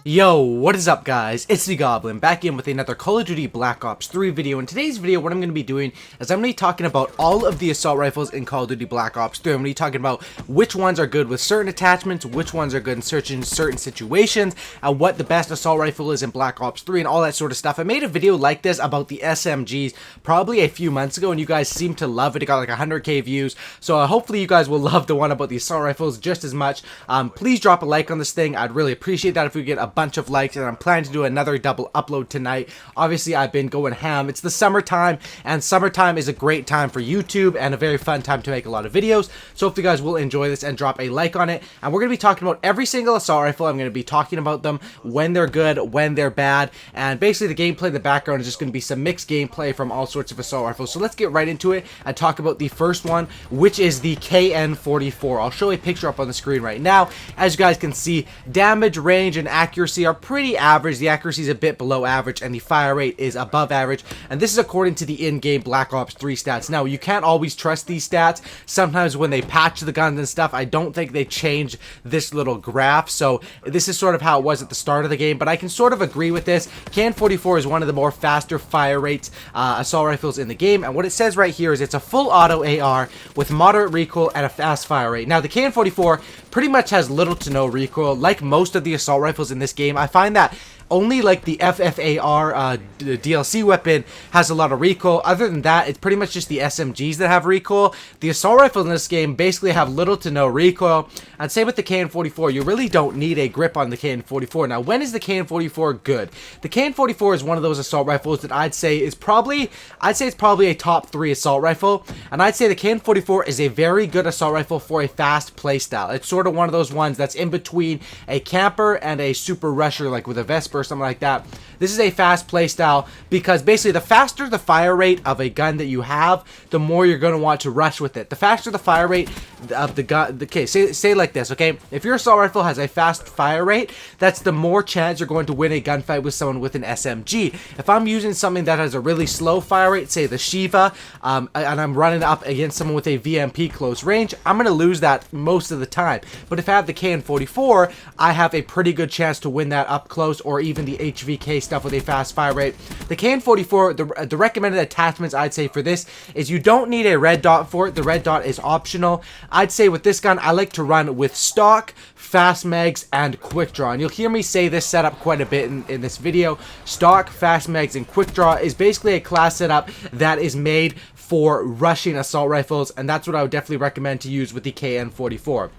Yo, what is up guys? It's the Goblin back in with another Call of Duty Black Ops 3 video. In today's video, what I'm going to be doing is I'm going to be talking about all of the assault rifles in Call of Duty Black Ops 3. I'm going to be talking about which ones are good with certain attachments, which ones are good in certain situations, and what the best assault rifle is in Black Ops 3 and all that sort of stuff. I made a video like this about the SMGs probably a few months ago and you guys seem to love it. It got like 100k views, so hopefully you guys will love the one about the assault rifles just as much. Please drop a like on this thing. I'd really appreciate that if we get a bunch of likes, and I'm planning to do another double upload tonight. Obviously I've been going ham. It's the summertime, and summertime is a great time for YouTube and a very fun time to make a lot of videos, so if you guys will enjoy this and drop a like on it. And we're going to be talking about every single assault rifle. I'm going to be talking about them, when they're good, when they're bad, and basically the gameplay in the background is just going to be some mixed gameplay from all sorts of assault rifles. So let's get right into it and talk about the first one, which is the KN-44. I'll show a picture up on the screen right now. As you guys can see, damage, range, and accuracy are pretty average. The accuracy is a bit below average and the fire rate is above average, and this is according to the in-game Black Ops 3 stats. Now, you can't always trust these stats. Sometimes when they patch the guns and stuff, I don't think they change this little graph, so this is sort of how it was at the start of the game, but I can sort of agree with this. KN-44 is one of the more faster fire rates assault rifles in the game, and what it says right here is it's a full auto AR with moderate recoil and a fast fire rate. Now, the KN-44 pretty much has little to no recoil. Like most of the assault rifles in this game, I find that only like the FFAR DLC weapon has a lot of recoil. Other than that, it's pretty much just the SMGs that have recoil. The assault rifles in this game basically have little to no recoil. And same with the KN-44, you really don't need a grip on the KN-44. Now, when is the KN-44 good? The KN-44 is one of those assault rifles that I'd say it's probably a top 3 assault rifle. And I'd say the KN-44 is a very good assault rifle for a fast playstyle. It's sort of one of those ones that's in between a camper and a super rusher, like with a Vesper or something like that. This is a fast playstyle because basically the faster the fire rate of a gun that you have, the more you're going to want to rush with it. The faster the fire rate of the gun, okay, say like this, okay? If your assault rifle has a fast fire rate, that's the more chance you're going to win a gunfight with someone with an SMG. If I'm using something that has a really slow fire rate, say the Shiva, and I'm running up against someone with a VMP close range, I'm going to lose that most of the time. But if I have the KN-44, I have a pretty good chance to win that up close, or even the HVK stuff with a fast fire rate. The KN-44, the recommended attachments I'd say for this is you don't need a red dot for it. The red dot is optional. I'd say with this gun, I like to run with stock, fast mags, and quick draw. And you'll hear me say this setup quite a bit in this video. Stock, fast mags, and quick draw is basically a class setup that is made for rushing assault rifles, and that's what I would definitely recommend to use with the KN-44.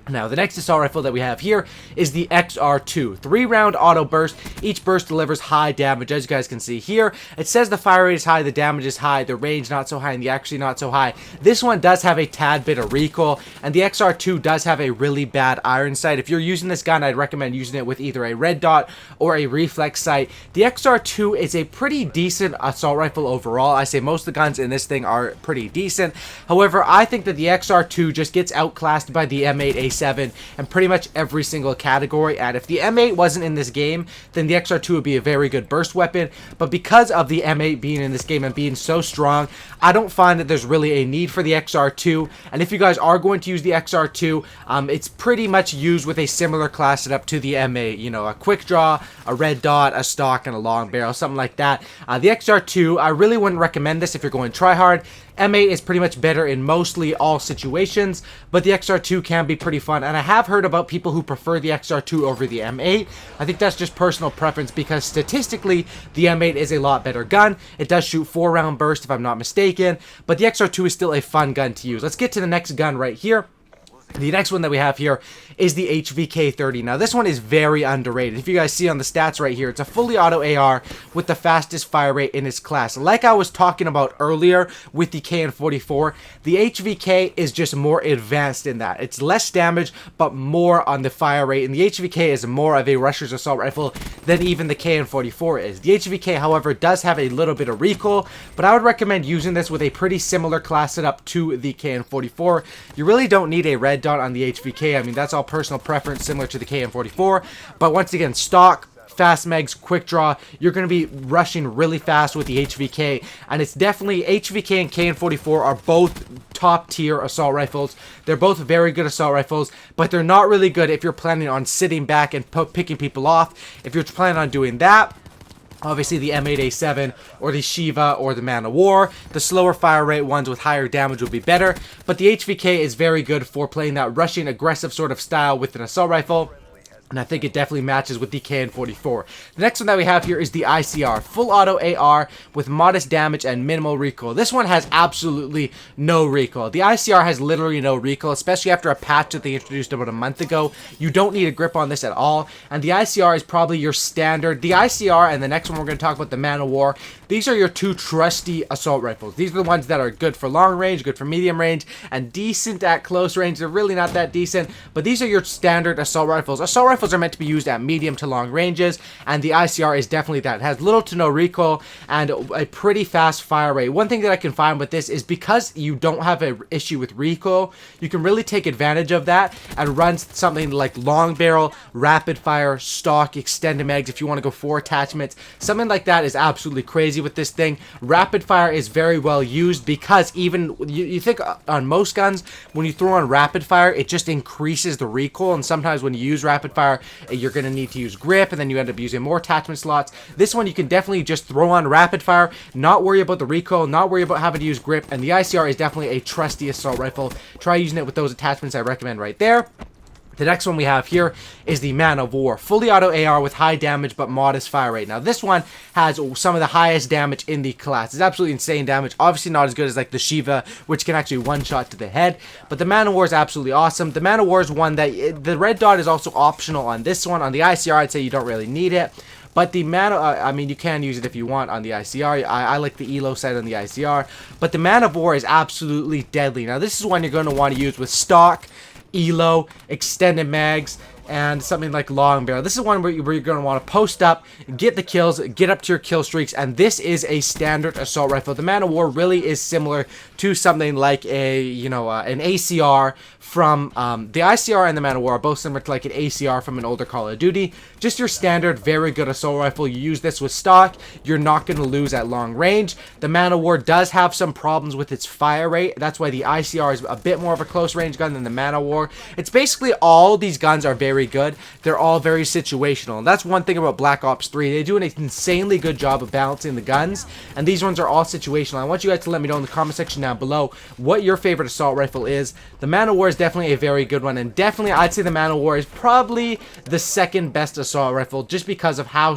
Now, the next assault rifle that we have here is the XR2. 3-round auto burst. Each burst delivers high damage. As you guys can see here, it says the fire rate is high, the damage is high, the range not so high, and the accuracy not so high. This one does have a tad bit of recoil, and the XR2 does have a really bad iron sight. If you're using this gun, I'd recommend using it with either a red dot or a reflex sight. The XR2 is a pretty decent assault rifle overall. I say most of the guns in this thing are pretty decent. However, I think that the XR2 just gets outclassed by the M8A7 and pretty much every single category. And if the M8 wasn't in this game, then the XR2 would be a very good burst weapon. But because of the M8 being in this game and being so strong, I don't find that there's really a need for the XR2. And if you guys are going to use the XR2, it's pretty much used with a similar class setup to the M8. You know, a quick draw, a red dot, a stock, and a long barrel, something like that. The XR2, I really wouldn't recommend this if you're going try hard. M8 is pretty much better in mostly all situations, but the XR2 can be pretty fun, and I have heard about people who prefer the XR2 over the M8. I think that's just personal preference because statistically, the M8 is a lot better gun. It does shoot 4-round burst if I'm not mistaken, but the XR2 is still a fun gun to use. Let's get to the next gun right here. The next one that we have here is the HVK-30. Now, this one is very underrated. If you guys see on the stats right here, it's a fully auto AR with the fastest fire rate in its class. Like I was talking about earlier with the KN-44, the HVK is just more advanced in that. It's less damage, but more on the fire rate, and the HVK is more of a rusher's assault rifle than even the KN-44 is. The HVK, however, does have a little bit of recoil, but I would recommend using this with a pretty similar class setup to the KN-44. You really don't need a red dot on the HVK. I mean, that's all personal preference, similar to the KN-44, but once again, stock, fast mags, quick draw. You're going to be rushing really fast with the HVK, and it's definitely HVK and KN-44 are both top tier assault rifles. They're both very good assault rifles, but they're not really good if you're planning on sitting back and picking people off. If you're planning on doing that, obviously the M8A7 or the Shiva or the Man of War, the slower fire rate ones with higher damage will be better, but the HVK is very good for playing that rushing aggressive sort of style with an assault rifle. And I think it definitely matches with the KN-44. The next one that we have here is the Icr Full Auto Ar with modest damage and minimal recoil. This one has absolutely no recoil. The Icr has literally no recoil, especially after a patch that they introduced about a month ago. You don't need a grip on this at all. And the Icr is probably your standard. The Icr and the next one we're going to talk about, the Man of War. These are your two trusty assault rifles. These are the ones that are good for long range, good for medium range, and decent at close range. They're really not that decent, but these are your standard assault rifles. Assault rifles are meant to be used at medium to long ranges, and the Icr is definitely that. It has little to no recoil and a pretty fast fire rate. One thing that I can find with this is because you don't have an issue with recoil, you can really take advantage of that and run something like long barrel, rapid fire, stock, extended mags if you want to go 4 attachments. Something like that is absolutely crazy with this thing. Rapid fire is very well used because even you think on most guns, when you throw on rapid fire, it just increases the recoil, and sometimes when you use rapid fire, you're going to need to use grip, and then you end up using more attachment slots. This one you can definitely just throw on rapid fire, not worry about the recoil, not worry about having to use grip, and the Icr is definitely a trusty assault rifle. Try using it with those attachments I recommend right there. The next one we have here is the Man of War, fully auto AR with high damage but modest fire rate. Now this one has some of the highest damage in the class. It's absolutely insane damage. Obviously not as good as like the Shiva, which can actually one shot to the head, but the Man of War is absolutely awesome. The Man of War is one that the red dot is also optional on this one. On the Icr, I'd say you don't really need it. But the Man, I mean, you can use it if you want on the Icr. I like the Elo side on the Icr. But the Man of War is absolutely deadly. Now this is one you're going to want to use with stock, Elo, extended mags, and something like long barrel. This is one where you're going to want to post up, get the kills, get up to your kill streaks, and this is a standard assault rifle. The Man of War really is similar to something like a, you know, an ACR from, the Icr and the Man of War are both similar to like an ACR from an older Call of Duty. Just your standard, very good assault rifle. You use this with stock, you're not going to lose at long range. The Man of War does have some problems with its fire rate. That's why the Icr is a bit more of a close range gun than the Man of War. It's basically all these guns are very good. They're all very situational, and that's one thing about Black Ops 3. They do an insanely good job of balancing the guns, and these ones are all situational. I want you guys to let me know in the comment section down below what your favorite assault rifle is. The Man of War is definitely a very good one, and definitely I'd say the Man of War is probably the second best assault rifle just because of how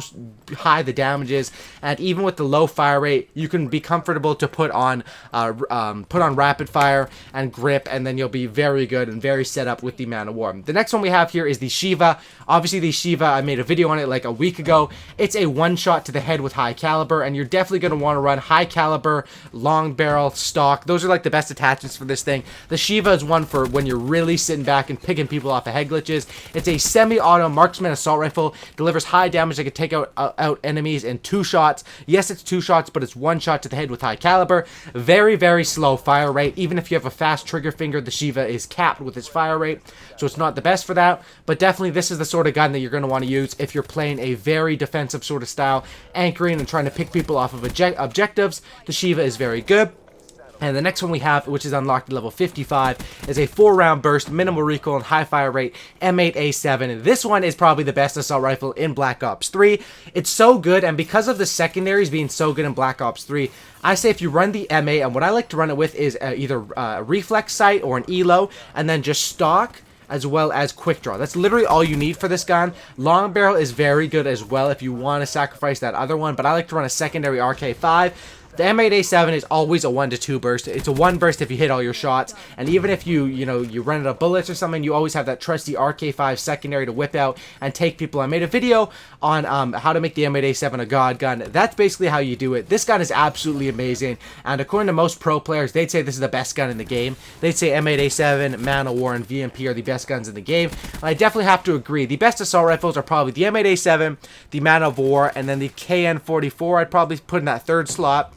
high the damage is, and even with the low fire rate, you can be comfortable to put on rapid fire and grip, and then you'll be very good and very set up with the Man of War. The next one we have here is the Shiva. Obviously the Shiva, I made a video on it like a week ago. It's a one shot to the head with high caliber, and you're definitely going to want to run high caliber, long barrel, stock. Those are like the best attachments for this thing. The Shiva is one for when you're really sitting back and picking people off of head glitches. It's a semi-auto marksman assault rifle, delivers high damage that can take out enemies in 2 shots. Yes, it's 2 shots, but it's 1 shot to the head with high caliber. Very, very slow fire rate. Even if you have a fast trigger finger, the Shiva is capped with its fire rate, so it's not the best for that. But definitely this is the sort of gun that you're going to want to use if you're playing a very defensive sort of style, anchoring and trying to pick people off of objectives. The Shiva is very good. And the next one we have, which is unlocked at level 55, is a 4-round burst, minimal recoil, and high fire rate M8A7. And this one is probably the best assault rifle in Black Ops 3. It's so good, and because of the secondaries being so good in Black Ops 3, I say if you run the M8, and what I like to run it with is either a reflex sight or an Elo, and then just stock, as well as quick draw. That's literally all you need for this gun. Long barrel is very good as well if you want to sacrifice that other one, but I like to run a secondary RK5. The M8A7 is always a 1 to 2 burst. It's a 1 burst if you hit all your shots, and even if you run out of bullets or something, you always have that trusty RK5 secondary to whip out and take people. I made a video on how to make the M8A7 a god gun. That's basically how you do it. This gun is absolutely amazing, and according to most pro players, they'd say this is the best gun in the game. They'd say M8A7, Man of War, and VMP are the best guns in the game, and I definitely have to agree. The best assault rifles are probably the M8A7, the Man of War, and then the KN-44 I'd probably put in that 3rd slot.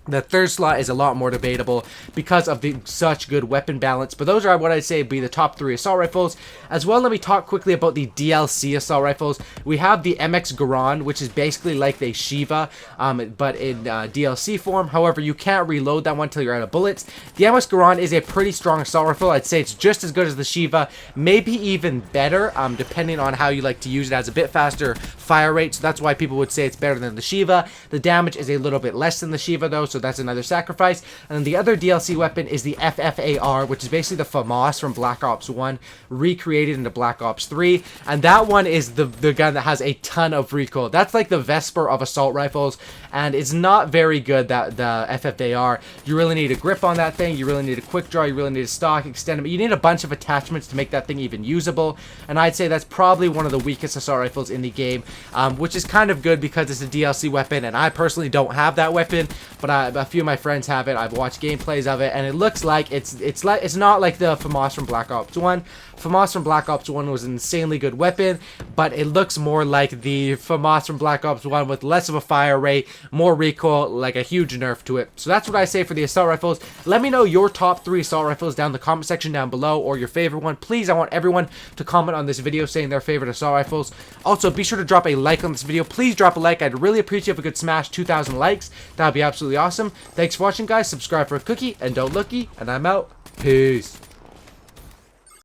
The third slot is a lot more debatable because of the such good weapon balance. But those are what I'd say be the top 3 assault rifles. As well, let me talk quickly about the DLC assault rifles. We have the MX Garand, which is basically like the Shiva, but in DLC form. However, you can't reload that one until you're out of bullets. The MX Garand is a pretty strong assault rifle. I'd say it's just as good as the Shiva, maybe even better, depending on how you like to use it. It has a bit faster fire rate, so that's why people would say it's better than the Shiva. The damage is a little bit less than the Shiva, though, so that's another sacrifice. And then the other DLC weapon is the FFAR, which is basically the FAMAS from Black Ops 1 recreated into Black Ops 3, and that one is the gun that has a ton of recoil. That's like the Vesper of assault rifles, and it's not very good, that the FFAR. You really need a grip on that thing, you really need a quick draw, you really need a stock, extend it, you need a bunch of attachments to make that thing even usable, and I'd say that's probably one of the weakest assault rifles in the game, which is kind of good because it's a DLC weapon, and I personally don't have that weapon, but a few of my friends have it. I've watched gameplays of it, and it looks like it's not like the FAMAS from Black Ops 1. FAMAS from Black Ops 1 was an insanely good weapon, but it looks more like the FAMAS from Black Ops 1 with less of a fire rate, more recoil, like a huge nerf to it. So that's what I say for the assault rifles. Let me know your top 3 assault rifles down in the comment section down below, or your favorite one. Please, I want everyone to comment on this video saying their favorite assault rifles. Also, be sure to drop a like on this video. Please drop a like. I'd really appreciate if we could smash 2,000 likes. That would be absolutely awesome. Thanks for watching, guys. Subscribe for a cookie, and don't looky, and I'm out. Peace.